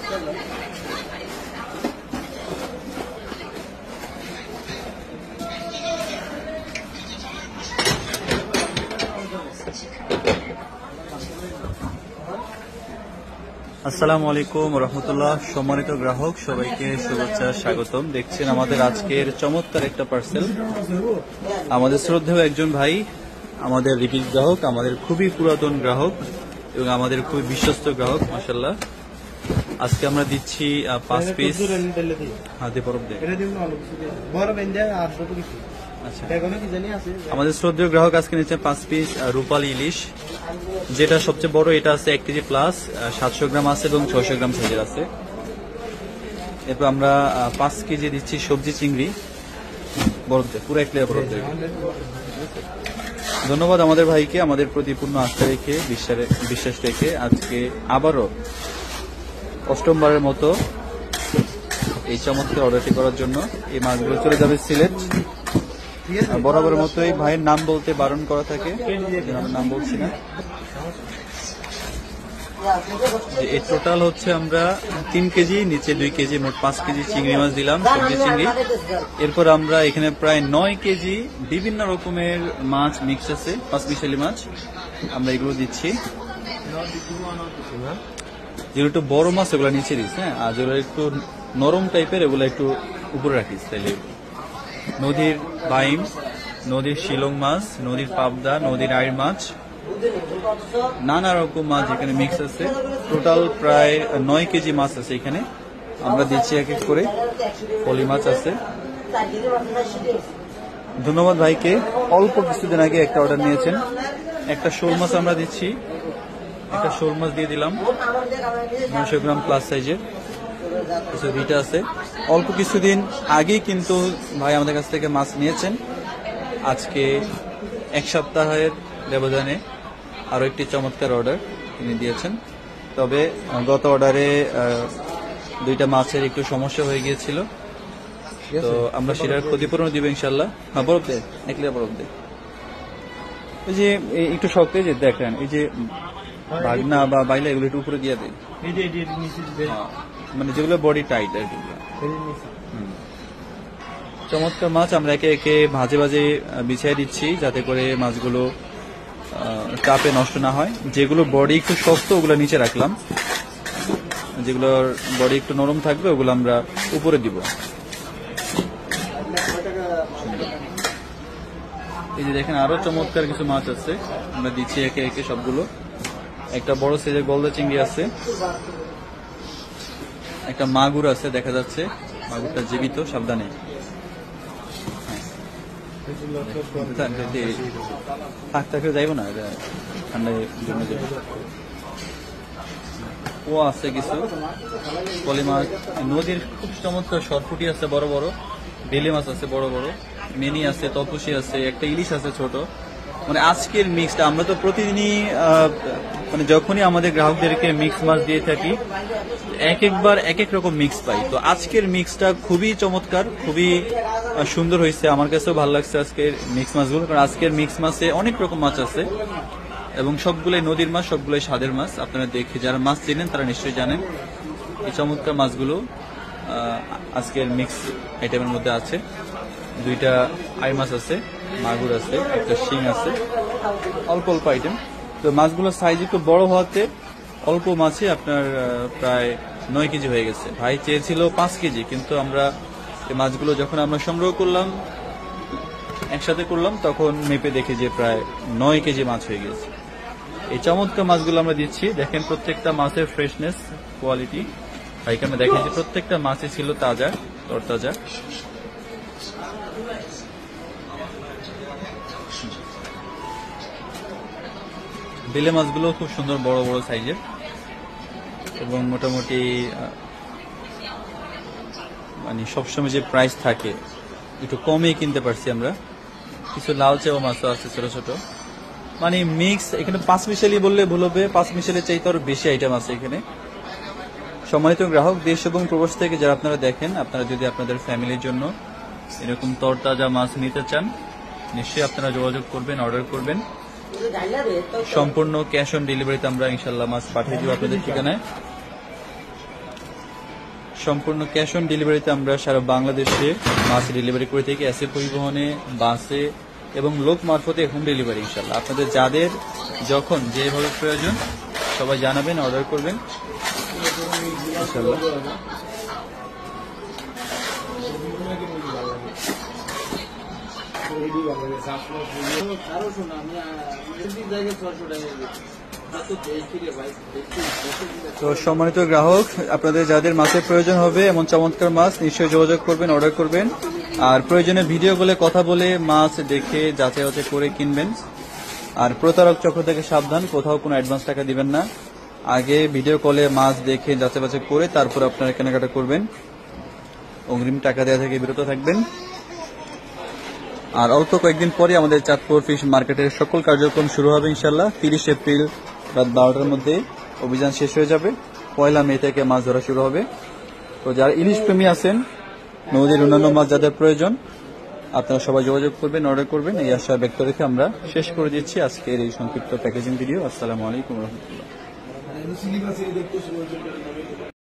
আসসালামু আলাইকুম রহমতুল্লাহ। সম্মানিত গ্রাহক সবাইকে শুভেচ্ছা, স্বাগতম। দেখছেন আমাদের আজকের চমৎকার একটা পার্সেল। আমাদের শ্রদ্ধেয় একজন ভাই, আমাদের রিপিট গ্রাহক, আমাদের খুবই পুরাতন গ্রাহক এবং আমাদের খুবই বিশ্বস্ত গ্রাহক। মাশাআল্লাহ, আজকে আমরা দিচ্ছি 5 পিস হাতে পরব দিয়ে। আচ্ছা, আমাদের শ্রদ্ধেয় গ্রাহক আজকে নিচ্ছে 5 পিস রূপালী ইলিশ, যেটা সবচেয়ে বড়। এটা আছে 1 কেজি প্লাস, 700 গ্রাম আছে এবং 600 গ্রাম সাইজের আছে। এরপর আমরা 5 কেজি দিচ্ছি সবজি চিংড়ি বরফ দিয়ে, পুরো 1 লেয়ার বরফ দিয়ে। ধন্যবাদ আমাদের ভাইকে, আমাদের প্রতি পূর্ণ আস্থা রেখে, বিশ্বাস রেখে আজকে আবারও অষ্টমবারের মতো এই চমৎকার অর্ডারটি করার জন্য। এই মাছগুলো চলে যাবে সিলেট। বরাবরের মতোই ভাইয়ের নাম বলতে বারণ করা থাকে, নাম বলছি না। এই টোটাল হচ্ছে আমরা 3 কেজি, নিচে 2 কেজি, মোট 5 কেজি চিংড়ি মাছ দিলাম, সবজি চিংড়ি। এরপর আমরা এখানে প্রায় 9 কেজি বিভিন্ন রকমের মাছ মিক্স আছে, 5 মিশালি মাছ আমরা এগুলো দিচ্ছি। যেগুলো একটু বড় মাছ ওগুলো নিচে দিস, হ্যাঁ, আর যেগুলো একটু নরম টাইপের ওগুলো একটু উপরে রাখিস। তাইলে নদীর বাইম, নদীর শিলং মাছ, নদীর পাবদা, নদীর আইর মাছ, নানা রকম মাছ এখানে মিক্স আছে। টোটাল প্রায় 9 কেজি মাছ আছে এখানে। আমরা দিচ্ছি এক এক করে। পলি মাছ আছে। ধন্যবাদ ভাইকে। অল্প কিছুদিন আগে একটা অর্ডার নিয়েছেন। একটা শোল মাছ আমরা দিচ্ছি, একটা শোল মাছ দিয়ে দিলাম 900 গ্রাম প্লাস সাইজের। কিছু রিটা আছে। অল্প কিছুদিন আগেই কিন্তু ভাই আমাদের কাছ থেকে মাছ নিয়েছেন। আজকে 1 সপ্তাহের ব্যবধানে আরো একটি চমৎকার অর্ডার তিনি দিয়েছেন। তবে গত অর্ডারে 2টা মাছের একটু সমস্যা হয়ে গিয়েছিল, তো আমরা সেটার ক্ষতিপূরণ দিব ইনশাল্লাহ। হ্যাঁ, বরফ দে, 1 লেয়ার বরফ দে। এই যে একটু শক্ত, যে দেখেন এই যে ভাগনা বা বাইলা এগুলো একটু উপরে দিয়ে দেয়, মানে যেগুলো বডি টাইট আর কি। চমৎকার মাছ আমরা একে একে ভাজে ভাজে বিছিয়ে দিচ্ছি, যাতে করে মাছগুলো চাপে নষ্ট না হয়। যেগুলো বডি একটু শক্ত ওগুলো নিচে রাখলাম, যেগুলোর বডি একটু নরম থাকবে ওগুলো আমরা উপরে দিব। এই যে দেখেন আরো চমৎকার কিছু মাছ আছে, আমরা দিচ্ছি একে একে সবগুলো। একটা বড় সাইজের গলদা চিংড়ি আছে, একটা মাগুর আছে, দেখা যাচ্ছে মাগুরটা জীবিত, সাবধানে। থাকতে যাইব না, ঠান্ডায় জন্য ও আছে কিছু পলি মাছ। নদীর খুব চমৎকার সরপুটি আছে বড় বড়, বেলে মাছ আছে বড় বড়, মিনি আছে, তপসি আছে, একটা ইলিশ আছে ছোট। মানে আজকের মিক্সটা আমরা তো প্রতিদিনই মানে যখনই আমাদের গ্রাহকদেরকে মিক্স মাছ দিয়ে থাকি, একবার এক এক রকম মিক্স পাই। তো আজকের মিক্সটা খুবই চমৎকার, খুবই সুন্দর হয়েছে। আমার কাছেও ভালো লাগছে আজকের মিক্স মাছগুলো, কারণ আজকের মিক্স মাছে অনেক রকম মাছ আছে এবং সবগুলোই নদীর মাছ, সবগুলোই স্বাদের মাছ। আপনারা দেখে যারা মাছ চেনেন তারা নিশ্চয়ই জানেন এই চমৎকার মাছগুলো আজকের মিক্স আইটেমের মধ্যে আছে। 2টা আই মাছ আছে, মাগুর আছে, একটা শিং আছে, অল্প অল্প আইটেম। তো মাছগুলোর সাইজ একটু বড় হওয়াতে অল্প মাছে আপনার প্রায় 9 কেজি হয়ে গেছে। ভাই চেয়েছিল 5 কেজি, কিন্তু আমরা এই মাছগুলো যখন আমরা সংগ্রহ করলাম, একসাথে করলাম, তখন মেপে দেখি যে প্রায় 9 কেজি মাছ হয়ে গেছে। এই চমৎকার মাছগুলো আমরা দিচ্ছি। দেখেন প্রত্যেকটা মাছের ফ্রেশনেস, কোয়ালিটি। ভাইকে আমরা দেখেন যে প্রত্যেকটা মাছই ছিল তাজা, তরতাজা। বেলে মাছগুলো খুব সুন্দর বড় বড় সাইজের এবং মোটামুটি মানে সবসময় যে প্রাইস থাকে একটু কমে কিনতে পারছি আমরা। কিছু লাল চেও মাছও আছে ছোট ছোট, মানে মিক্স। এখানে 5 মিশালি বললে ভুল হবে, 5 মিশালি চাইতে আরো বেশি আইটেম আছে এখানে। সম্মানিত গ্রাহক, দেশ এবং প্রবাস থেকে যারা আপনারা দেখেন, আপনারা যদি আপনাদের ফ্যামিলির জন্য এরকম তরতাজা মাছ নিতে চান, নিশ্চয়ই আপনারা যোগাযোগ করবেন, অর্ডার করবেন। সম্পূর্ণ ক্যাশ অন ডেলিভারিতে আমরা ইনশাল্লাহ মাছ পাঠিয়ে দিব আপনাদের ঠিকানায়। সম্পূর্ণ ক্যাশ অন ডেলিভারিতে আমরা সারা বাংলাদেশে মাছ ডেলিভারি করে থাকি, এসএ পরিবহনে, বাসে এবং লোক মারফতে হোম ডেলিভারি ইনশাল্লাহ। আপনাদের যাদের যখন যেভাবে প্রয়োজন সবাই জানাবেন, অর্ডার করবেন ইনশাল্লাহ। তো সম্মানিত গ্রাহক, আপনাদের যাদের মাছের প্রয়োজন হবে এমন চমৎকার মাছ নিশ্চয়ই যোগাযোগ করবেন, অর্ডার করবেন। আর প্রয়োজনে ভিডিও কলে কথা বলে মাছ দেখে যাচাই বাছাই করে কিনবেন। আর প্রতারক চক্র থেকে সাবধান, কোথাও কোনো অ্যাডভান্স টাকা দিবেন না, আগে ভিডিও কলে মাছ দেখে যাচাই বাছাই করে তারপর আপনারা কেনাকাটা করবেন। অগ্রিম টাকা দেওয়া থেকে বিরত থাকবেন। আর অল্প কয়েকদিন পরে আমাদের চাঁদপুর ফিশ মার্কেটের সকল কার্যক্রম শুরু হবে ইনশাল্লাহ। 30 এপ্রিল রাত 12টার মধ্যে অভিযান শেষ হয়ে যাবে। 1 মে থেকে মাছ ধরা শুরু হবে। তো যারা ইলিশ প্রেমী আছেন, নদীর অন্যান্য মাছ যাদের প্রয়োজন, আপনারা সবাই যোগাযোগ করবেন, অর্ডার করবেন। এই আশা ব্যক্ত রেখে আমরা শেষ করে দিচ্ছি আজকের এই সংক্ষিপ্ত প্যাকেজিং ভিডিও। আসসালামু আলাইকুম রহমতুল্লাহ।